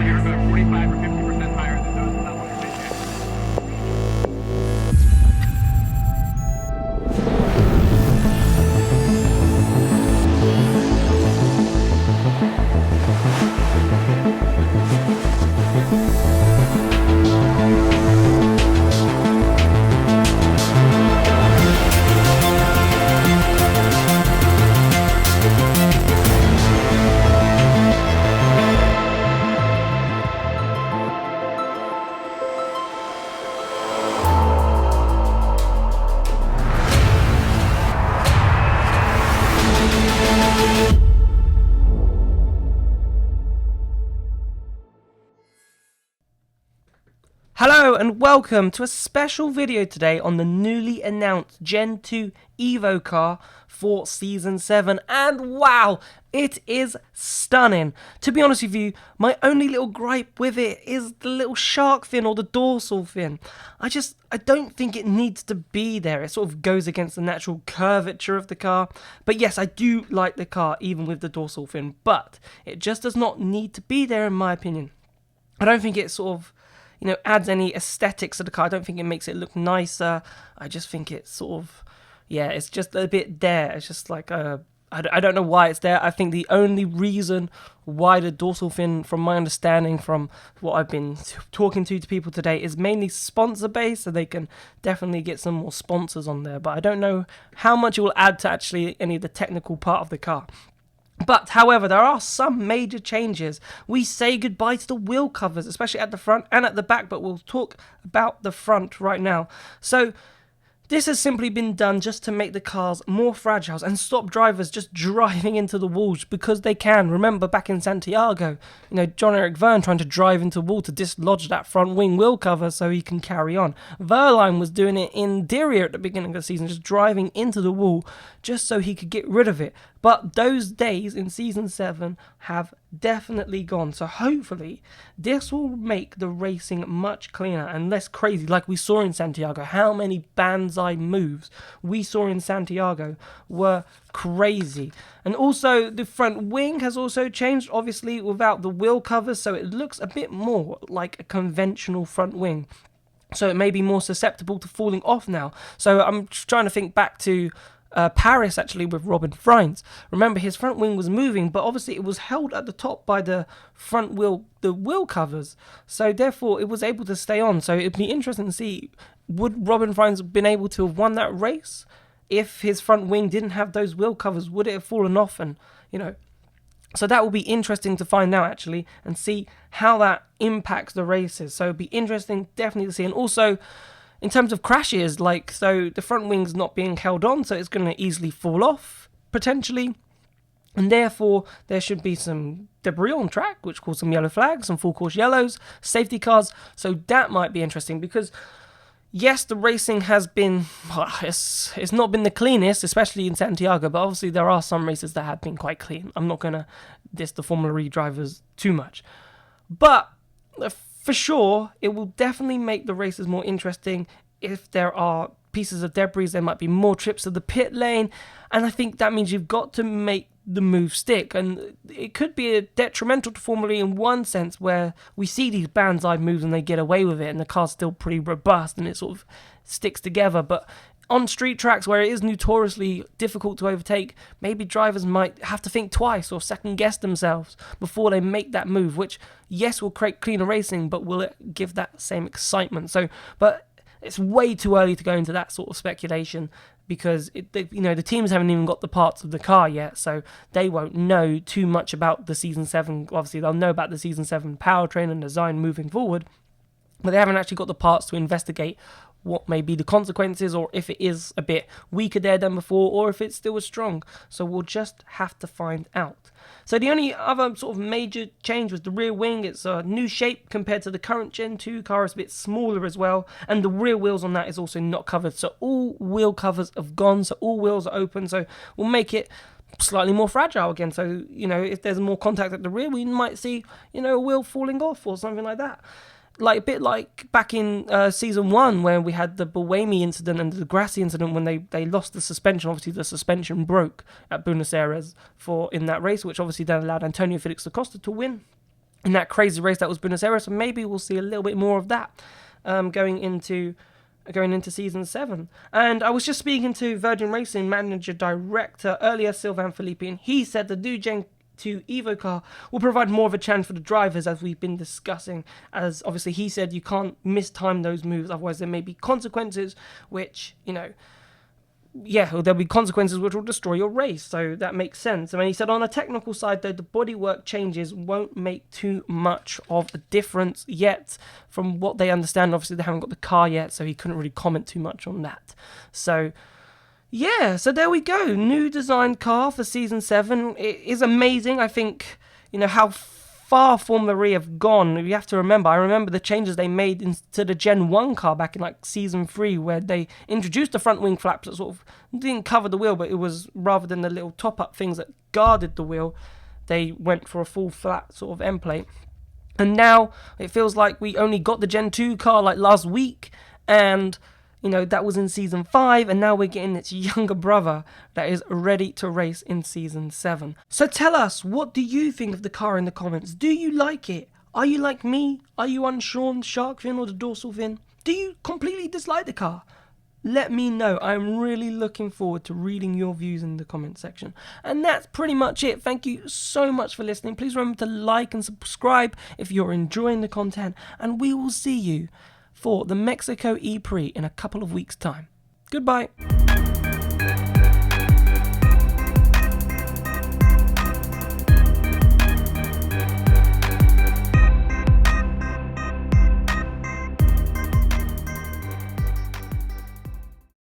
You're about 45 or 50% higher than those without motor stage engines. Hello and welcome to a special video today on the newly announced Gen 2 EVO car for Season 7, and wow, it is stunning. To be honest with you, my only little gripe with it is the little shark fin or the dorsal fin. I don't think it needs to be there. It sort of goes against the natural curvature of the car. But yes, I do like the car even with the dorsal fin, but it just does not need to be there in my opinion. I don't think it sort of adds any aesthetics to the car. I don't think it makes it look nicer. I just think it's sort of, it's just a bit there. It's just like, I don't know why it's there. I think the only reason why the dorsal fin, from my understanding, from what I've been talking to people today, is mainly sponsor based, so they can definitely get some more sponsors on there. But I don't know how much it will add to actually any of the technical part of the car. But, however, there are some major changes. We say goodbye to the wheel covers, especially at the front and at the back, but we'll talk about the front right now. So, this has simply been done just to make the cars more fragile and stop drivers just driving into the walls because they can. Remember back in Santiago, John-Eric Verne trying to drive into a wall to dislodge that front wing wheel cover so he can carry on. Verline was doing it in Diriyah at the beginning of the season, just driving into the wall just so he could get rid of it. But those days in Season 7 have definitely gone. So hopefully this will make the racing much cleaner and less crazy like we saw in Santiago. How many banzai moves we saw in Santiago were crazy. And also the front wing has also changed, obviously without the wheel covers, so it looks a bit more like a conventional front wing. So it may be more susceptible to falling off now. So I'm trying to think back to Paris actually with Robin Frijns. Remember, his front wing was moving, but obviously it was held at the top by the front wheel, the wheel covers. So therefore it was able to stay on. So it'd be interesting to see, would Robin Frijns have been able to have won that race if his front wing didn't have those wheel covers? Would it have fallen off? And so that will be interesting to find out actually and see how that impacts the races. So it'd be interesting definitely to see. And also, in terms of crashes, so the front wing's not being held on, so it's going to easily fall off, potentially. And therefore, there should be some debris on track, which cause some yellow flags, some full course yellows, safety cars. So that might be interesting because, yes, the racing has been, it's not been the cleanest, especially in Santiago, but obviously there are some races that have been quite clean. I'm not going to diss the Formula E drivers too much. But for sure, it will definitely make the races more interesting. If there are pieces of debris, there might be more trips to the pit lane. And I think that means you've got to make the move stick. And it could be detrimental to Formula E in one sense, where we see these banzai moves and they get away with it and the car's still pretty robust and it sort of sticks together. But on street tracks where it is notoriously difficult to overtake, maybe drivers might have to think twice or second guess themselves before they make that move, which, yes, will create cleaner racing, but will it give that same excitement? But it's way too early to go into that sort of speculation because the teams haven't even got the parts of the car yet, so they won't know too much about the Season 7. Obviously, they'll know about the Season 7 powertrain and design moving forward, but they haven't actually got the parts to investigate what may be the consequences, or if it is a bit weaker there than before, or if it's still as strong. So we'll just have to find out. So the only other sort of major change was the rear wing. It's a new shape compared to the current Gen 2 car. It's a bit smaller as well, and the rear wheels on that is also not covered. So all wheel covers have gone, so all wheels are open, so we'll make it slightly more fragile again. So, if there's more contact at the rear, we might see, a wheel falling off or something like that. A bit like back in Season 1 where we had the Buemi incident and the Grassi incident when they lost the suspension. Obviously the suspension broke at Buenos Aires in that race, which obviously then allowed Antonio Felix da Costa to win. in that crazy race that was Buenos Aires. So maybe we'll see a little bit more of that going into season 7. And I was just speaking to Virgin Racing manager director earlier, Sylvain Philippe, and he said the new Gen 2 EVO car will provide more of a chance for the drivers, as we've been discussing, as obviously he said you can't mistime those moves, otherwise there may be consequences which, there'll be consequences which will destroy your race, so that makes sense. I mean, he said on a technical side, though, the bodywork changes won't make too much of a difference yet, from what they understand. Obviously, they haven't got the car yet, so he couldn't really comment too much on that. So, yeah, so there we go. New designed car for Season 7. It is amazing. I think, how far Formula E have gone. You have to remember, I remember the changes they made into the Gen 1 car back in Season 3, where they introduced the front wing flaps that sort of didn't cover the wheel, but it was, rather than the little top-up things that guarded the wheel, they went for a full flat sort of end plate. And now it feels like we only got the Gen 2 car last week, and that was in Season 5, and now we're getting its younger brother that is ready to race in Season 7. So tell us, what do you think of the car in the comments? Do you like it? Are you like me? Are you unsure on the shark fin or the dorsal fin? Do you completely dislike the car? Let me know. I'm really looking forward to reading your views in the comment section. And that's pretty much it. Thank you so much for listening. Please remember to like and subscribe if you're enjoying the content, and we will see you for the Mexico E-Prix in a couple of weeks' time. Goodbye.